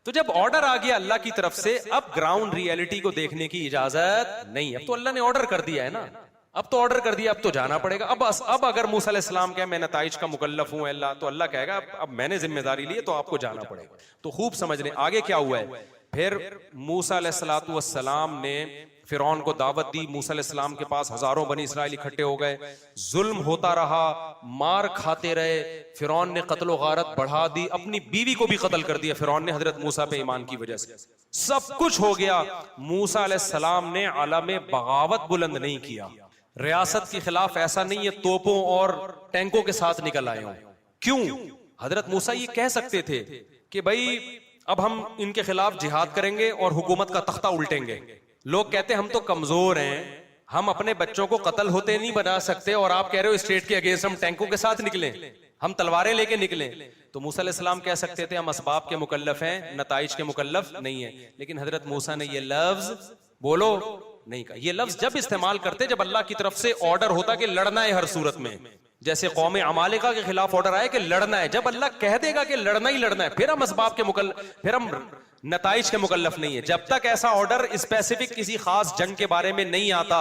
तो जब ऑर्डर आ गया अल्लाह की तरफ से, अब ग्राउंड रियलिटी को देखने की इजाजत नहीं। अब तो अल्लाह ने ऑर्डर कर दिया है ना, अब तो ऑर्डर कर दिया, अब तो जाना पड़ेगा। अब अगर मूसा अलैहिस्सलाम कहे मैं नताइज का मुकल्लफ हूं अल्लाह, तो अल्लाह कहेगा अब मैंने जिम्मेदारी ली है तो आपको जाना पड़ेगा। तो खूब समझ लें आगे क्या हुआ है। फिर मूसा अलैहिस्सलातु वस्सलाम ने फिरौन को दावत दी। मूसा अलैहिस्सलाम के पास हजारों बनी इस्राएल इकट्ठे हो गए, जुल्म होता रहा, मार खाते रहे। फिरौन ने कत्ल गारत बढ़ा दी, अपनी बीवी को भी कत्ल कर दिया फिरौन ने हजरत मूसा पे ईमान की वजह से। सब कुछ हो गया, मूसा अलैहिस्सलाम ने आलम बगावत बुलंद नहीं किया। रियासत के खिलाफ ऐसा नहीं है तोपों और टैंकों के साथ निकल आए हो। क्यों? हजरत मूसा ये कह सकते थे कि भाई अब हम इनके खिलाफ जिहाद करेंगे और हुकूमत का तख्ता उल्टेंगे। लोग कहते हैं हम तो कमजोर हैं, हम अपने बच्चों को कत्ल होते नहीं बना सकते, और आप कह रहे हो स्टेट के अगेंस्ट हम टैंकों के साथ निकलें, हम तलवारें लेके निकलें। तो मूसा अलैहिस्सलाम कह सकते थे हम असबाब के मुकल्लफ हैं, नताइज के मुकल्लफ नहीं है। लेकिन हजरत मूसा ने ये लफ्ज बोलो नहीं कहा। ये लफ्ज जब इस्तेमाल करते जब अल्लाह की तरफ से ऑर्डर होता कि लड़ना है हर सूरत में, जैसे कौम अमालिका के खिलाफ ऑर्डर आए कि लड़ना है, जब अल्लाह कह देगा कि लड़ना ही लड़ना है, फिर हम असबाब के फिर हम नताइज के मुकल्लफ नहीं है। जब तक ऐसा ऑर्डर स्पेसिफिक किसी खास जंग के बारे में नहीं आता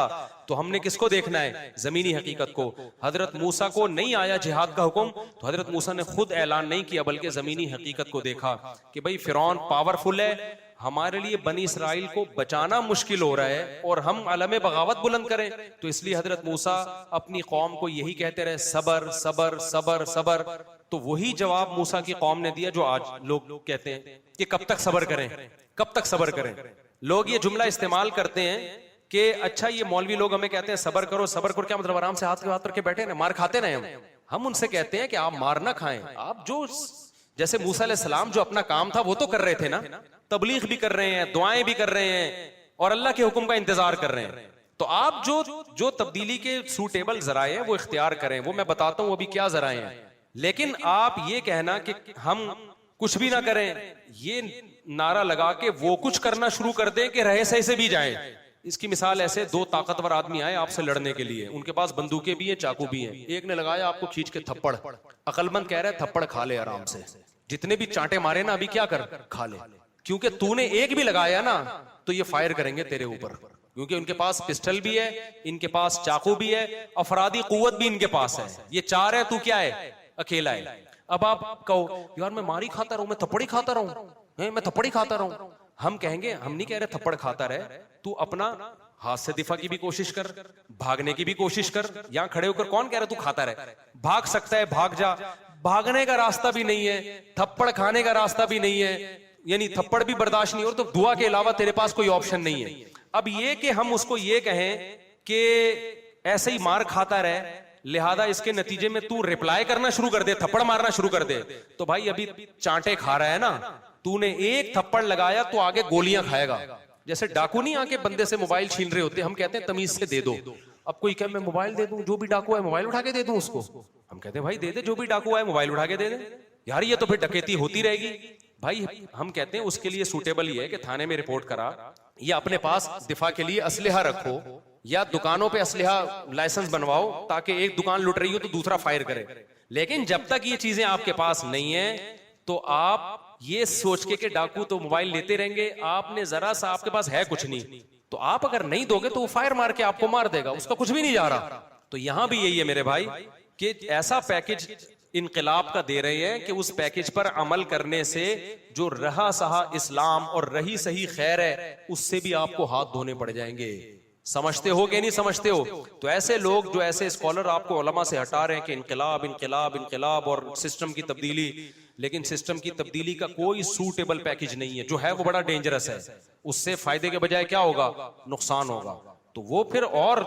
तो हमने किसको देखना है? जमीनी हकीकत को। हजरत मूसा को नहीं आया जिहाद का हुक्म, तो हजरत मूसा ने खुद ऐलान नहीं किया बल्कि जमीनी हकीकत को देखा कि भाई फिरौन पावरफुल है, हमारे लिए बनी इसराइल को बचाना मुश्किल हो रहा है और हम अलमे बगावत बुलंद करें। तो इसलिए हजरत मूसा अपनी कौम को यही कहते रहे, सबर सबर सबर सबर। तो वही जवाब मूसा की कौम ने दिया जो आज लोग कहते हैं कि कब तक सबर करें, कब तक सबर करें। लोग ये जुमला इस्तेमाल करते हैं कि अच्छा ये मौलवी लोग हमें कहते हैं सबर करो, सबर करो क्या मतलब? आराम से हाथ के हाथ रख के बैठे ना, मार खाते ना। हम उनसे कहते हैं कि आप मार ना खाएं, आप जो जैसे मूसा अलैहिस्सलाम जो अपना काम था वो तो कर रहे थे ना, तबलीग भी कर रहे हैं, दुआएं भी कर रहे हैं और अल्लाह के हुक्म का इंतजार कर रहे हैं। तो आप जो तब्दीली के सूटेबल जराए हैं वो इख्तियार करें। वो मैं बताता हूं अभी क्या जराए हैं। लेकिन आप ये कहना कि हम कुछ भी ना करें, ये नारा लगा के वो कुछ करना शुरू कर दें कि रहे सही से भी जाएं। इसकी मिसाल ऐसे, दो ताकतवर आदमी आए आपसे लड़ने के लिए, उनके पास बंदूकें भी हैं, चाकू भी हैं। एक ने लगाया आपको खींच के थप्पड़, अकलमंद कह रहा है थप्पड़ खा ले आराम से, जितने भी चांटे मारे ना अभी क्या कर, खा ले, क्योंकि तूने एक भी लगाया ना तो ये फायर करेंगे तेरे ऊपर, क्योंकि उनके पास पिस्टल भी है, इनके पास चाकू भी है, अफरादी कुव्वत भी इनके पास है। ये चार है, तू क्या है? अकेला है। अब आप कहो यार मैं मारी खाता रहूं, मैं थप्पड़ी खाता रहूं, मैं थप्पड़ी खाता रहूं। हम कहेंगे हम नहीं कह रहे थप्पड़ खाता रहे, तू अपना हाथ से दिफा की भी कोशिश कर, भागने की भी कोशिश कर। यहां खड़े होकर कौन कह रहा है तू खाता रहे? भाग सकता है भाग जा, भागने का रास्ता भी नहीं है, थप्पड़ खाने का रास्ता भी नहीं है, यानी थप्पड़ भी बर्दाश्त नहीं हो तो दुआ के अलावा तेरे पास कोई ऑप्शन नहीं है। अब ये कि हम उसको ये कहें कि ऐसे ही मार खाता रहे, लिहाजा इसके नतीजे में तू रिप्लाई करना शुरू कर दे, थप्पड़ मारना शुरू कर दे, तो भाई अभी चांटे खा रहा है ना, तूने एक थप्पड़ लगाया तो आगे गोलियां खाएगा। जैसे डाकू नहीं आके बंदे से मोबाइल छीन रहे होते, हम कहते हैं तमीज से दे दो। अब कोई कहे मैं मोबाइल दे दूं, जो भी डाकू है मोबाइल उठा के दे दूं उसको, हम कहते हैं भाई दे दे, जो भी डाकू है मोबाइल उठा के दे दे। यार ये तो फिर डकैती होती रहेगी। भाई हम कहते हैं उसके लिए सूटेबल ये है कि थाने में रिपोर्ट करा, या अपने पास दिफा के लिए असलहा रखो, या दुकानों पे असलहा लाइसेंस बनवाओ ताकि एक दुकान लुट रही हो तो दूसरा फायर करे। लेकिन जब तक ये चीजें आपके पास नहीं है तो आप ये सोच के डाकू तो मोबाइल लेते रहेंगे, आपने जरा सा आपके पास है कुछ नहीं, तो आप अगर नहीं दोगे तो वो फायर मार के आपको मार देगा, उसका कुछ भी नहीं जा रहा। तो यहां भी यही है मेरे भाई कि ऐसा पैकेज इनकलाब का दे रहे हैं कि उस पैकेज पर अमल करने से जो रहा सहा इस्लाम और रही सही खैर है उससे भी आपको हाथ धोने पड़ जाएंगे। समझते हो कि नहीं समझते हो? तो ऐसे लोग जो ऐसे स्कॉलर आपको उलमा से हटा रहे हैं कि इनकलाब इनकलाब इनकलाब और सिस्टम की तब्दीली, लेकिन सिस्टम की तब्दीली का कोई सूटेबल पैकेज नहीं है। जो है वो बड़ा डेंजरस है, उससे फायदे के बजाय क्या होगा, नुकसान होगा। तो वो फिर और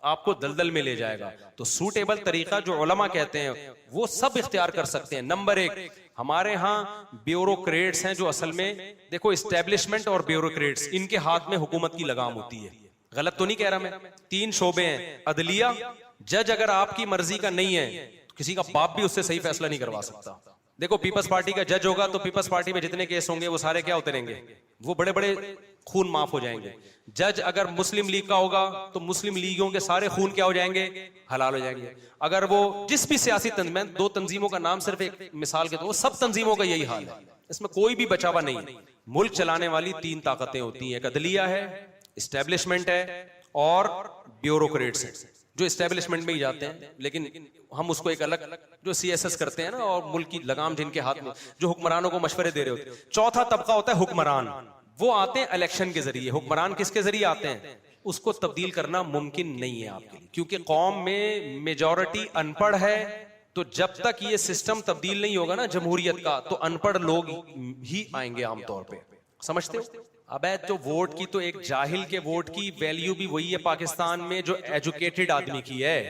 आपको दलदल में ले जाएगा। तो सूटेबल तरीका जो उलमा कहते हैं वो सब इख्तियार कर सकते हैं। नंबर एक, हमारे यहाँ ब्यूरोक्रेट्स हैं जो असल में, देखो इस्टेब्लिशमेंट और ब्यूरोक्रेट्स इनके हाथ में हुकूमत की लगाम होती है। गलत तो नहीं कह रहा मैं? 3 शोबे हैं, अदलिया, जज अगर आपकी मर्जी का नहीं है तो किसी का बाप भी उससे सही फैसला नहीं करवा सकता। देखो पीपल्स पार्टी का जज होगा तो पीपल्स पार्टी में जितने केस होंगे वो सारे क्या उतरेंगे, वो बड़े बड़े खून माफ हो जाएंगे। जज अगर मुस्लिम लीग का होगा तो मुस्लिम लीगों के सारे खून क्या हो जाएंगे, हलाल हो जाएंगे। अगर वो जिस भी सियासी तंजीम, 2 तंजीमों का नाम सिर्फ एक मिसाल के तो वो सब तंजीमों का यही हाल है, इसमें कोई भी बचा हुआ नहीं है। मुल्क चलाने वाली 3 ताकतें होती हैं, एक अदलिया है, इस्टेब्लिशमेंट है और ब्यूरोक्रेट्स हैं जो इस्टेब्लिशमेंट में ही जाते हैं, लेकिन हम उसको एक अलग जो सीएसएस करते हैं ना, और मुल्क की लगाम जिनके हाथ में, जो हुक्मरानों को मशवरे दे रहे होते हैं। चौथा तबका होता है हुक्मरान, वो आते हैं इलेक्शन के जरिए। हुक्मरान किसके जरिए आते हैं? उसको तब्दील करना मुमकिन नहीं है आपके लिए, क्योंकि कौम में मेजॉरिटी अनपढ़ है। तो जब तक ये सिस्टम तब्दील नहीं होगा ना जमहूरियत का, तो अनपढ़ लोग ही आएंगे आमतौर पर। समझते हो? अबे तो वोट की तो एक जाहिल के वोट की वैल्यू भी वही है पाकिस्तान में जो एजुकेटेड आदमी की है।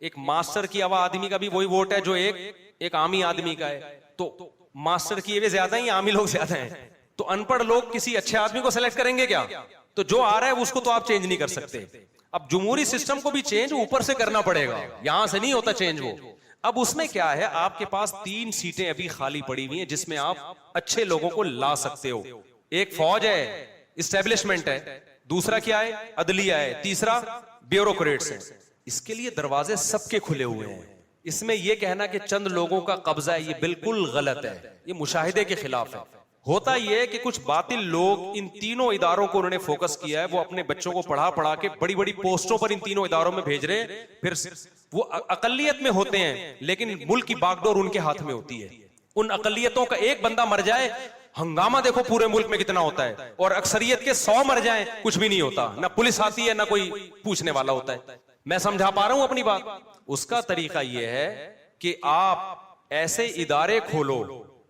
एक मास्टर किया हुआ आदमी का भी वही वोट है जो एक आमी आदमी का है। तो मास्टर किए हुए ज्यादा हैं, आमी लोग ज्यादा हैं। तो अनपढ़ लोग किसी अच्छे आदमी को सेलेक्ट करेंगे क्या? तो जो आ रहा है उसको तो आप चेंज नहीं कर सकते। अब जमहूरी सिस्टम को भी चेंज ऊपर से करना पड़ेगा, यहां से नहीं होता चेंज वो। अब उसमें क्या है, आपके पास 3 सीटें अभी खाली पड़ी हुई हैं जिसमें आप अच्छे लोगों को ला सकते हो। एक फौज है, इस्टेब्लिशमेंट है, दूसरा क्या है, अदलिया है, तीसरा ब्यूरोक्रेट्स है। इसके लिए दरवाजे सबके खुले हुए हैं। इसमें यह कहना कि चंद लोगों का कब्जा है, ये बिल्कुल गलत है, ये मुशाहिदे के खिलाफ है। होता यह है कि कुछ बातिल लोग इन तीनों इदारों को उन्होंने फोकस किया है, वो अपने बच्चों को पढ़ा पढ़ा के बड़ी बड़ी पोस्टों पर इन तीनों इदारों में भेज रहे हैं। फिर वो अकलियत में होते हैं, लेकिन मुल्क की बागडोर उनके हाथ में होती है। उन अकलियतों का एक बंदा मर जाए, हंगामा देखो पूरे मुल्क में कितना होता है, और अक्सरियत के 100 मर जाएं, कुछ भी नहीं होता, ना पुलिस आती है ना कोई पूछने वाला होता है। मैं समझा पा रहा हूं अपनी बात? उसका तरीका यह है कि आप ऐसे इदारे खोलो,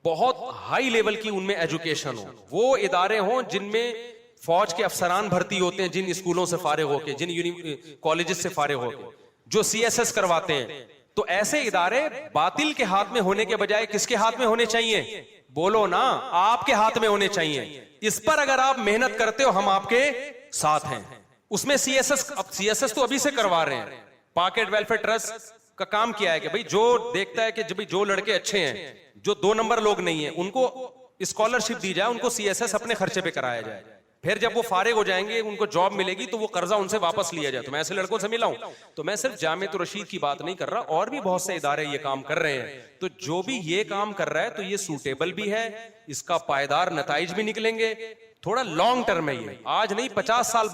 बहुत हाई लेवल की उनमें एजुकेशन हो, वो इदारे हों जिनमें फौज के अफसरान भर्ती होते हैं, जिन स्कूलों से फारिग होके, जिन कॉलेजेस से फारिग होके, जो सीएसएस करवाते हैं। तो ऐसे इदारे बातिल के हाथ में होने के बजाय किसके हाथ में होने चाहिए? बोलो ना, आपके हाथ में होने चाहिए। इस पर अगर आप मेहनत करते हो, हम आपके साथ हैं। उसमें सीएसएस तो अभी से करवा रहे हैं। पॉकेट वेलफेयर ट्रस्ट का काम किया है कि भाई जो देखता है कि जब जो लड़के अच्छे हैं, जो 2 नंबर लोग नहीं है, उनको स्कॉलरशिप दी जाए, उनको सीएसएस अपने खर्चे पे कराया जाए। फिर जब वो फारिग हो जाएंगे, उनको जॉब मिलेगी, तो वो कर्जा उनसे वापस लिया जाए। तो मैं ऐसे लड़कों से मिला हूं, तो मैं सिर्फ जामिया रशीद की बात नहीं कर रहा, और भी बहुत से इदारे ये काम कर रहे हैं। तो जो भी ये काम कर रहा है तो ये सूटेबल भी है, इसका पायदार नताइज भी निकलेंगे। थोड़ा लॉन्ग टर्म है ये, आज नहीं 50 साल